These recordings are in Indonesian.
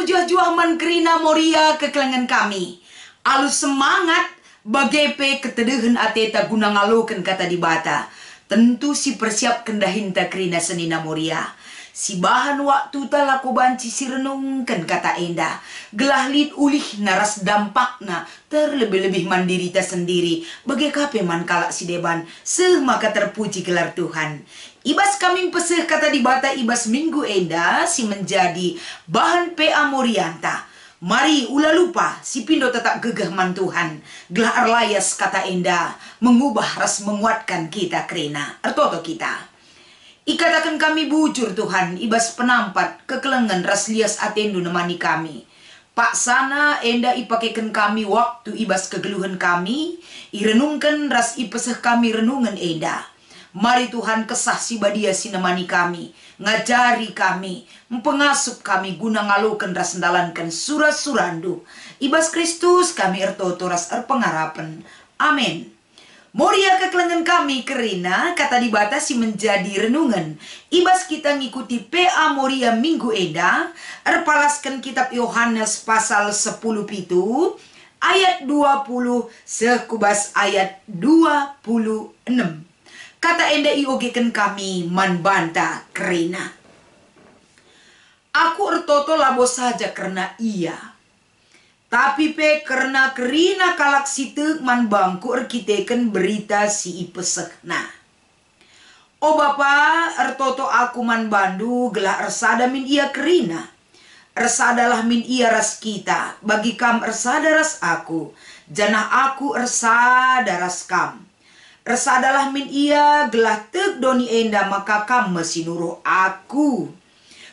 mejuah-juah man kerina moria kekelangan kami. Alus semangat bagepe ketedehan ateta guna ngaloken kata di bata. Tentu si persiap kendahinta kerina senina moria. Si bahan waktu talaku banci si renungkan kata enda. Gelah lid ulih naras dampakna terlebih-lebih mandiri ta sendiri. Bagai kape man kalak si deban. Maka terpuji gelar Tuhan. Ibas kami peseh kata di bata ibas minggu enda si menjadi bahan PA Morianta. Mari ulah lupa si pindo tetap gegah man Tuhan. Gelah arlayas kata enda mengubah ras menguatkan kita kerena ertoto kita. Ikatakan kami bujur Tuhan, ibas penampat kekelengan ras lias atendu nemani kami. Pak sana enda ipakekan kami waktu ibas kegeluhan kami, irenungkan ras ipeseh kami renungan enda. Mari Tuhan kesah si badia si nemani kami, ngajari kami, mempengasup kami guna ngalokan ras ndalankan surat-surandu. Ibas Kristus kami ertoto ras erpengarapan. Amin. Moria kekelengan kami kerina kata dibatasi menjadi renungan. Ibas kita ngikuti PA Moria minggu eda. Erpalaskan kitab Yohanes pasal 10 pitu ayat 20 sekubas ayat 26. Kata enda iogekan kami manbanta kerina. Aku ertoto labo saja karena ia. Tapi pe karena kerina kalak situ man bangku erkiteken berita si ipesekna. O bapa ertoto aku man bandu gelah ersada min ia kerina. Ersadalah min ia ras kita. Bagi kam ersada ras aku. Janah aku ersada ras kam. Ersadalah min ia gelah tek doni enda maka kam mesinuruh aku.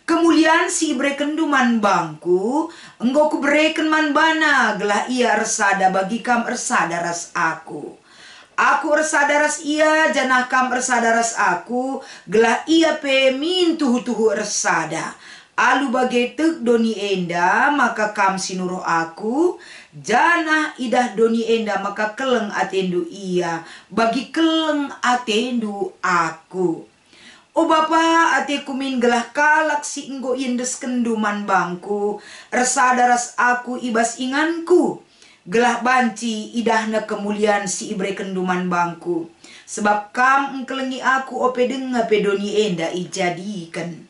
Kemuliaan si ibreken duman bangku, engkau ku bereken man bana, gelah ia ersada bagi kam ersada ras aku. Aku ersada ras ia, janah kam ersada ras aku, gelah ia pe min tuhu-tuhu ersada. Alu bagai tek doni enda, maka kam sinuruh aku, janah idah doni enda, maka keleng atendu ia, bagi keleng atendu aku. O bapa atiku min gelah kalak si enggo yendes kenduman bangku. Ersada ras aku ibas inganku. Gelah banci idahna kemuliaan si ibre kenduman bangku. Sebab kam engkelengi aku ope denga pe doni enda ijadikan.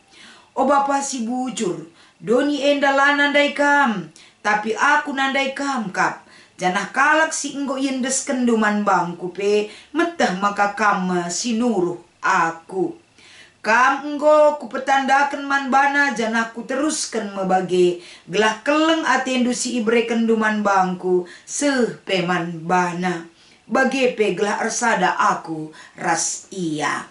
O bapa si bujur. Doni enda lah nandai kam. Tapi aku nandai kam kap. Janah kalak si enggo yendes kenduman bangku pe. Metah maka kam sinuruh aku. Kam enggo ku petandakan man bana janah ku teruskan mebage gelah keleng atendu si ibre kenduman bangku peman bana bage pe gelah ersada aku ras ia.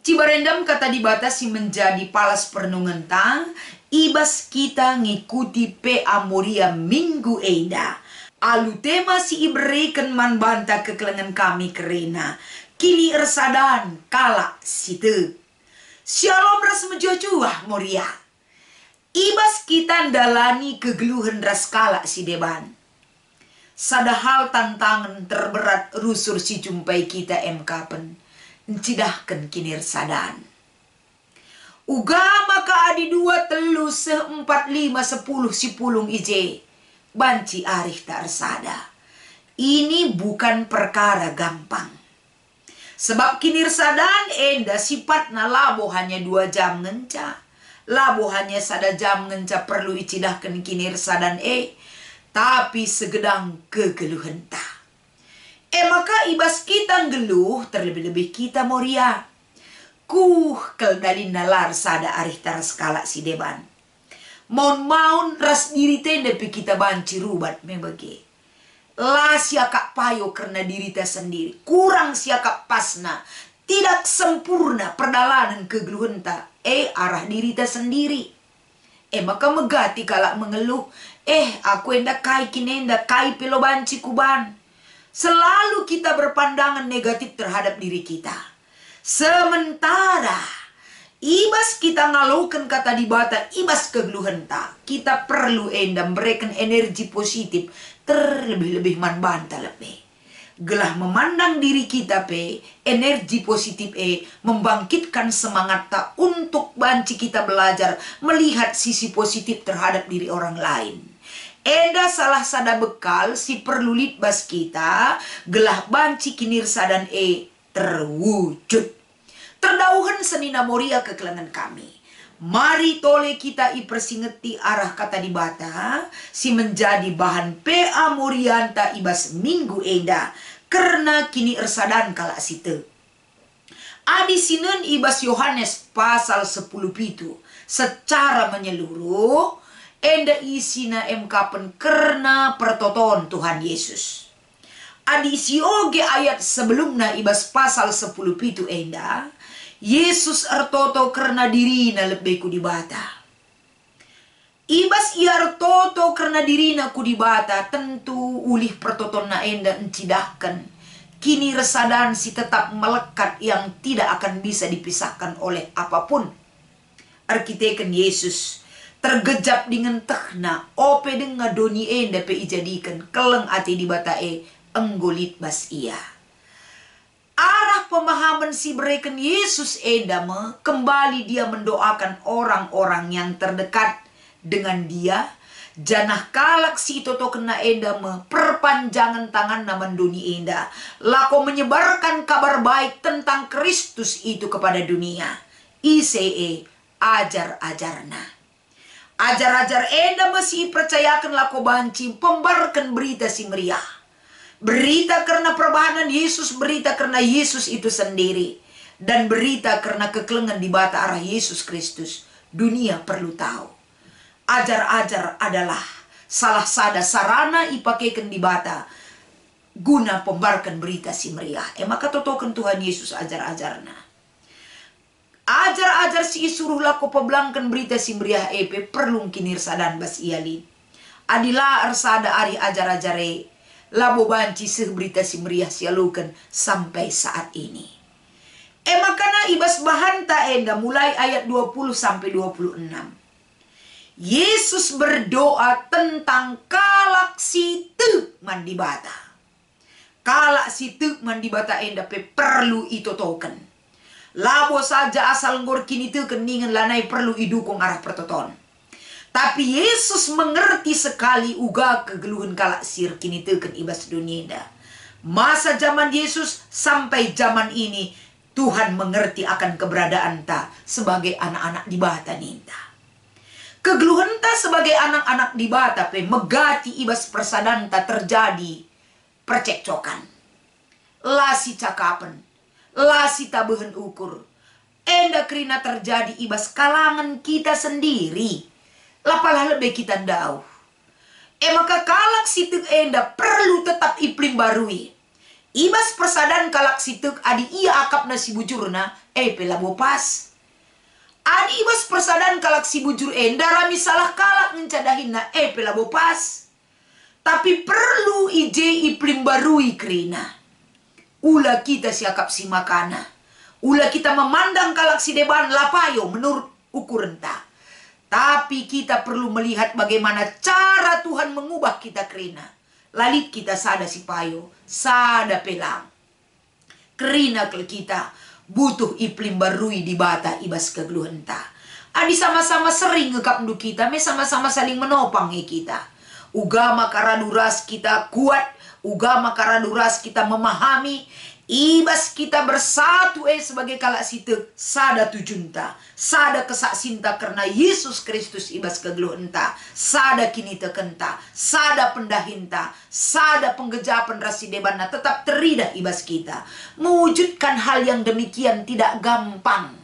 Cibarendam kata dibatasi menjadi palas perenungan tang ibas kita ngikuti PA Moria minggu eda. Alu tema si ibre ken man banta kekelengan kami kerena. Kini ersadan kalak situ. Shalom ras mejuah-juah Moria. Ibas kita ndalani kegeluhan ras kalak si deban. Sadahal tantangan terberat rusur si jumpai kita emkapen. Encidahkan kini ersadan. Uga maka adi 2 3 4 5 10 si pulung ije. Banci arif tak ersada. Ini bukan perkara gampang. Sebab kinir sadan enda sifatna labo hanya 2 jam ngenca. Labo hanya sada jam ngenca perlu icidahkan kinir sadan tapi segedang kegeluhan ta. Maka ibas kita ngeluh terlebih-lebih kita Moria. Kel dalin nalar sada arih taras kalak si deban. Maun ras diri tende pe kita banci rubat membagi. Lah siakak payo karena diri ta sendiri. Kurang siakak pasna. Tidak sempurna perdalanan kegeluhan ta. Arah diri ta sendiri. Maka megati kalak mengeluh. Aku enda kai kinenda kai pelo banci kuban. Selalu kita berpandangan negatif terhadap diri kita. Sementara ibas kita ngalokan kata di bata ibas kegeluhan ta. Kita perlu enda memberikan energi positif. Terlebih-lebih man banta lebih. gelah memandang diri kita energi positif membangkitkan semangat tak untuk banci kita belajar melihat sisi positif terhadap diri orang lain. Eda salah sada bekal si perlu litbas kita gelah banci kinir sadan terwujud. Terdauhan senina moria kekelangan kami. Mari tole kita ipersingeti arah kata dibata si menjadi bahan PA Morianta ibas minggu eda karena kini ersadan kala situ. Adi sinen ibas Yohanes pasal 10 pitu secara menyeluruh enda isina emkapen karena pertoton Tuhan Yesus. Adi sioge ayat sebelumnya ibas pasal 10 pitu enda Yesus ertoto karena dirina lebih ku dibata. Ibas ia ertoto karena dirina ku dibata tentu ulih pertotonna enda encidahkan. Kini resadan si tetap melekat yang tidak akan bisa dipisahkan oleh apapun. Arkiteken Yesus tergejap dengan tehna ope dengan doni enda pe ijadikan keleng ati dibata enggolit bas ia. Arah pemahaman si bereken Yesus edame kembali dia mendoakan orang-orang yang terdekat dengan dia. Janah kalak si toto kena edame perpanjangan tangan naman duni enda. Lako menyebarkan kabar baik tentang Kristus itu kepada dunia. ICE ajar-ajarna. Ajar-ajar enda masih percayakan lako banci pembarkan berita si meriah. Berita karena perbahanan Yesus, berita karena Yesus itu sendiri. Dan berita karena kekelengan di bata arah Yesus Kristus. Dunia perlu tahu. Ajar-ajar adalah salah sada sarana ipakaikan di bata. Guna pembarkan berita si meriah. Maka totokan Tuhan Yesus ajar-ajarna. Ajar-ajar si suruh lako pebelangkan berita si meriah perlu kinir sadan bas ialin. Adilah arsada ari ajar-ajare. Labo banci berita si meriah sialukan sampai saat ini. Makana ibas bahanta enda mulai ayat 20 sampai 26. Yesus berdoa tentang kalak situ mandibata. Kalak situ mandibata enda perlu itotoken. Labo saja asal ngor kini tu keningan lanai perlu idukung arah pertoton. Tapi Yesus mengerti sekali uga kegeluhan kalak sir kini teken ibas dunia dah. Masa zaman Yesus sampai zaman ini Tuhan mengerti akan keberadaan ta sebagai anak-anak di bata ninta. Kegeluhan ta sebagai anak-anak di bata megati ibas persadan ta terjadi percekcokan. Lasi cakapen, lasi tabuhan ukur. Enda krina terjadi ibas kalangan kita sendiri. Lapalah lebih kita ndau. Maka kalak situk enda perlu tetap iplim barui. Ibas persadan kalak situk adi ia akap nasi bujurna pelabo pas. Adi ibas persadan kalak si bujur enda rami salah kalak mencadahinna pelabo pas. Tapi perlu ije iplim barui krina. Ula kita siakap si makana. Ula kita memandang kalak si deban lapayo menurut ukuran ta. Tapi kita perlu melihat bagaimana cara Tuhan mengubah kita kerina. Lalit kita sada si payo, sada pelang. Kerina kel kita butuh iplim barui di bata ibas kegeluhan ta. Adi sama-sama sering ngekap ndu kita, sama-sama saling menopang kita. Ugama karaduras kita kuat, ugama karaduras kita memahami. Ibas kita bersatu sebagai kalak situ sada tujunta, sada kesaksinta karena Yesus Kristus ibas kegeluhenta, sada kini tekenta, sada pendahinta, sada penggejapan rasi debana tetap teridah ibas kita. Mewujudkan hal yang demikian tidak gampang.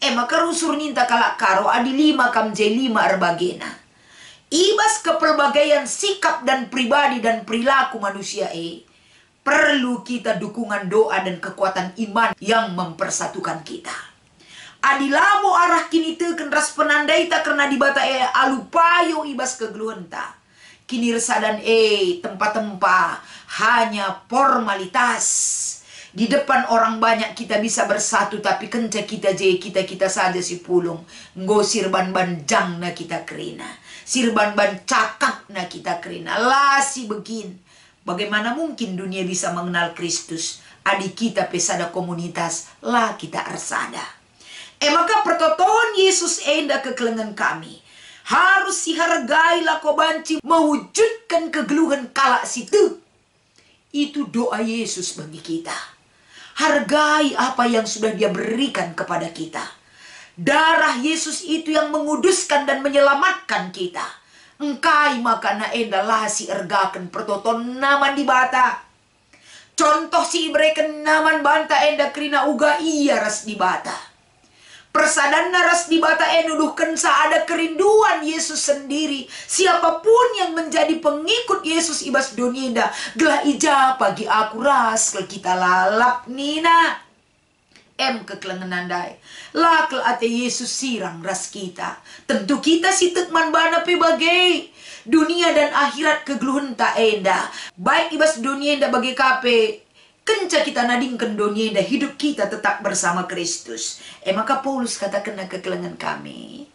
Maka rusur ninta kalak karo adi 5 kamje 5 erbagena. Ibas kepelbagaian sikap dan pribadi dan perilaku manusia perlu kita dukungan doa dan kekuatan iman yang mempersatukan kita. Adilamo arah kini teken ras penandai tak karena dibata alupayo ibas kegeluhenta. Kini resadan tempat-tempat hanya formalitas. Di depan orang banyak kita bisa bersatu tapi kenca kita saja si pulung. Ngo sirban banjang na kita kerina. Sirban ban cakap na kita kerina. Lasi begin. Bagaimana mungkin dunia bisa mengenal Kristus? Adik kita pesada komunitas lah kita arsada. Maka pertotoan Yesus enda kekelengan kami. Harus sihargai lako banci mewujudkan kegeluhan kala situ. Itu doa Yesus bagi kita. Hargai apa yang sudah Dia berikan kepada kita. Darah Yesus itu yang menguduskan dan menyelamatkan kita. Engkai makana enda lah si ergakan pertoton naman di bata. Contoh si ibreken naman banta enda kerina uga iya ras di bata. Persadan naras di bata nuduhkan ada kerinduan Yesus sendiri. Siapapun yang menjadi pengikut Yesus ibas donienda gelah ija pagi aku ras kel kita lalap nina. Kekelengan nandai. Lakel ate Yesus sirang ras kita. Tentu kita si tekman bana pe bagai. Dunia dan akhirat kegeluhan tak enda. Baik ibas dunia enda bagi kape. Kenca kita nadingkan dunia enda hidup kita tetap bersama Kristus. Maka Paulus katakan kekelengan kami.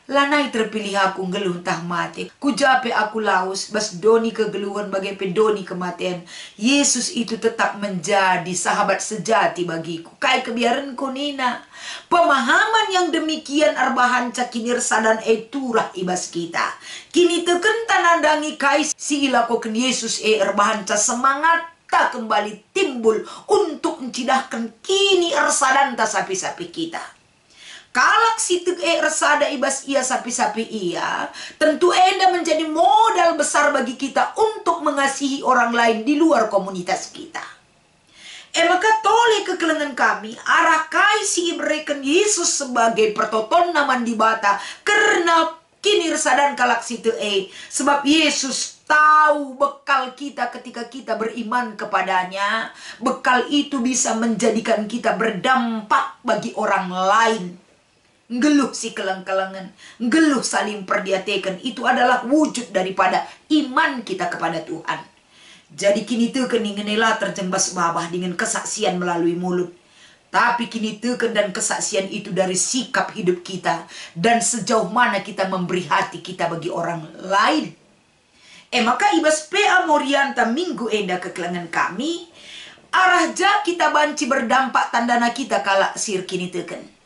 Lanai terpilih aku ngeluh tah mati. Kujape aku laus bas doni kegeluhan bagai pedoni kematian. Yesus itu tetap menjadi sahabat sejati bagiku. Kai kebiaranku nina. Pemahaman yang demikian arbahan cakinir sadan turah ibas kita. Kini teken tanandangi kai si ilakoken Yesus arbahan ca semangat tak kembali timbul untuk mencidahkan kini ersadan ta sapi-sapi kita. Kalak situ ersada ibas ia sapi-sapi ia, tentu enda menjadi modal besar bagi kita untuk mengasihi orang lain di luar komunitas kita. Maka toleh kekelengan kami, arah kai si ibreken Yesus sebagai pertoton naman di bata, karena kini resadan kalak situ sebab Yesus tahu bekal kita ketika kita beriman kepadanya. Bekal itu bisa menjadikan kita berdampak bagi orang lain. Ngeluh si keleng-kelengan, ngeluh saling perdiatekan, itu adalah wujud daripada iman kita kepada Tuhan. Jadi kini teken ingenela terjembas babah dengan kesaksian melalui mulut. Tapi kini teken dan kesaksian itu dari sikap hidup kita dan sejauh mana kita memberi hati kita bagi orang lain. Maka ibas PA Morianta minggu enda kekelengan kami, arah ja kita banci berdampak tandana kita kala sir kini teken.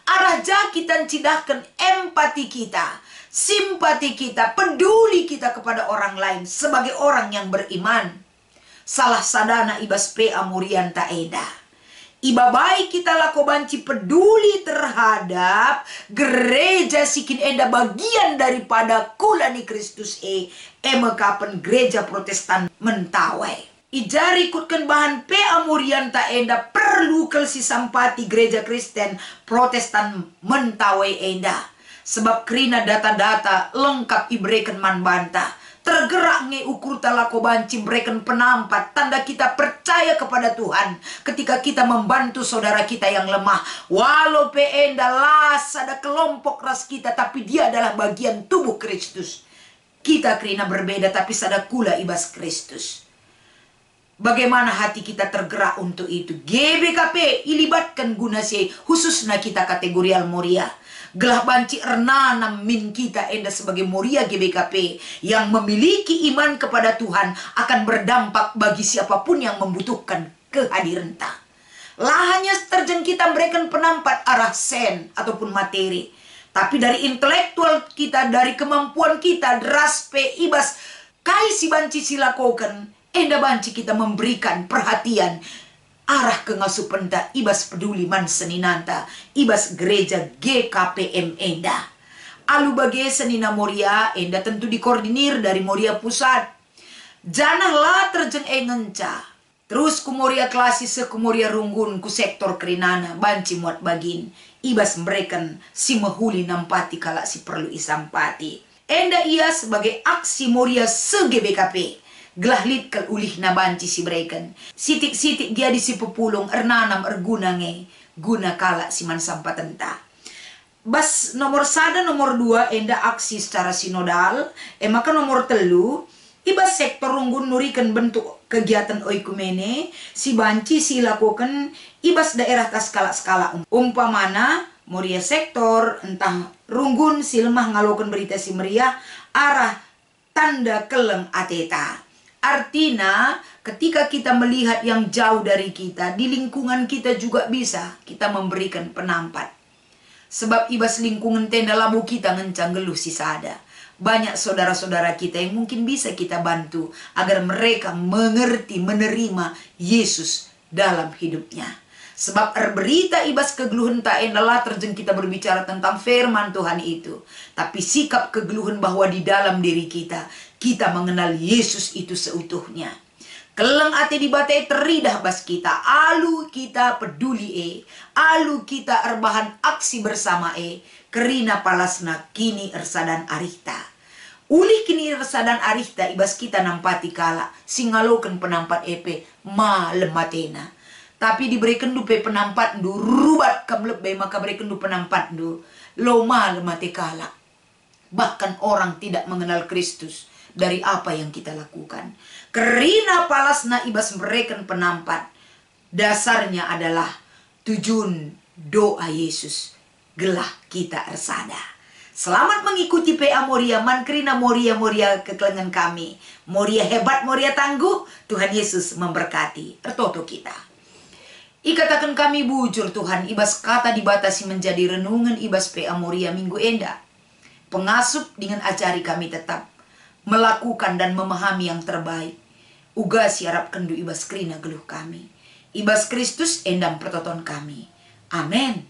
Arah ja kita cidahkan empati kita, simpati kita, peduli kita kepada orang lain sebagai orang yang beriman. Salah sadana ibas PA Morianta eda. Iba baik kita lako banci peduli terhadap gereja sikin enda bagian daripada kulani Kristus emekapen gereja Protestan mentawai. Ijari ikutkan bahan PA Morianta enda perlu kelsi sampati gereja Kristen Protestan mentawai enda. Sebab kerina data-data lengkap ibreken man banta. Tergerak nge ukur talako banci breken penampat. Tanda kita percaya kepada Tuhan ketika kita membantu saudara kita yang lemah. Walau pe enda las ada kelompok ras kita, tapi dia adalah bagian tubuh Kristus. Kita kerina berbeda tapi sada kula ibas Kristus. Bagaimana hati kita tergerak untuk itu? GBKP ilibatkan guna si khususnya kita kategori Al-Moria. Gelah banci ernanam min kita enda sebagai Moria GBKP yang memiliki iman kepada Tuhan akan berdampak bagi siapapun yang membutuhkan kehadiran ta. Lahannya terjeng kita memberikan penampat arah sen ataupun materi. Tapi dari intelektual kita, dari kemampuan kita, draspe ibas kai si banci silakokan. Enda banci kita memberikan perhatian arah ke ngasupenta ibas peduli man seninanta ibas gereja GKPM enda. Alu bagai senina Moria enda tentu dikoordinir dari Moria pusat. Janahlah terjeng ngenca. Terus ku Moria klasis ku Moria runggun ku sektor kerinana banci muat bagin. Ibas memberikan si mehuli nampati kala si perlu isampati. Enda ia sebagai aksi Moria se-GBKP. Gelah lid kal ulih na banci si brekan. Sitik-sitik dia di si pepulong ernanam erguna nge. Guna kala si man sampatenta. Bas nomor 1 nomor 2 enda aksi secara sinodal. Maka nomor 3 ibas sektor runggun nurikan bentuk kegiatan oikumene. Si banci si lakukan ibas daerah tas skala-skala. Umpamana Moria sektor entah runggun si lemah ngalokan berita si meriah arah tanda keleng ateta. Artinya ketika kita melihat yang jauh dari kita, di lingkungan kita juga bisa kita memberikan penampat. Sebab ibas lingkungan tenda labu kita ngencang geluh si sada. Banyak saudara-saudara kita yang mungkin bisa kita bantu agar mereka mengerti, menerima Yesus dalam hidupnya. Sebab berita ibas kegeluhan tak adalah terjeng kita berbicara tentang firman Tuhan itu. Tapi sikap kegeluhan bahwa di dalam diri kita, kita mengenal Yesus itu seutuhnya. Keleng ate di batai teridah bas kita, alu kita peduli alu kita erbahan aksi bersama kerina palasna kini ersadan arihta. Ulih kini ersadan arihta ibas kita nampati kala, singaloken penampat ma lematena. Tapi diberikan dupe penampat du rubat kam lebih maka berikan du penampat du loma lemate kala. Bahkan orang tidak mengenal Kristus dari apa yang kita lakukan. Kerina palasna ibas memberikan penampat. Dasarnya adalah tujuan doa Yesus. Gelah kita ersada. Selamat mengikuti PA Moria. Mankrina Moria kekelengan kami. Moria hebat, Moria tangguh. Tuhan Yesus memberkati. Ertoto kita. Ikatakan kami bujur Tuhan. Ibas kata dibatasi menjadi renungan ibas PA Moria minggu enda. Pengasup dengan ajari kami tetap melakukan dan memahami yang terbaik. Uga siarap kendu ibas krina geluh kami. Ibas Kristus endam pertoton kami. Amin.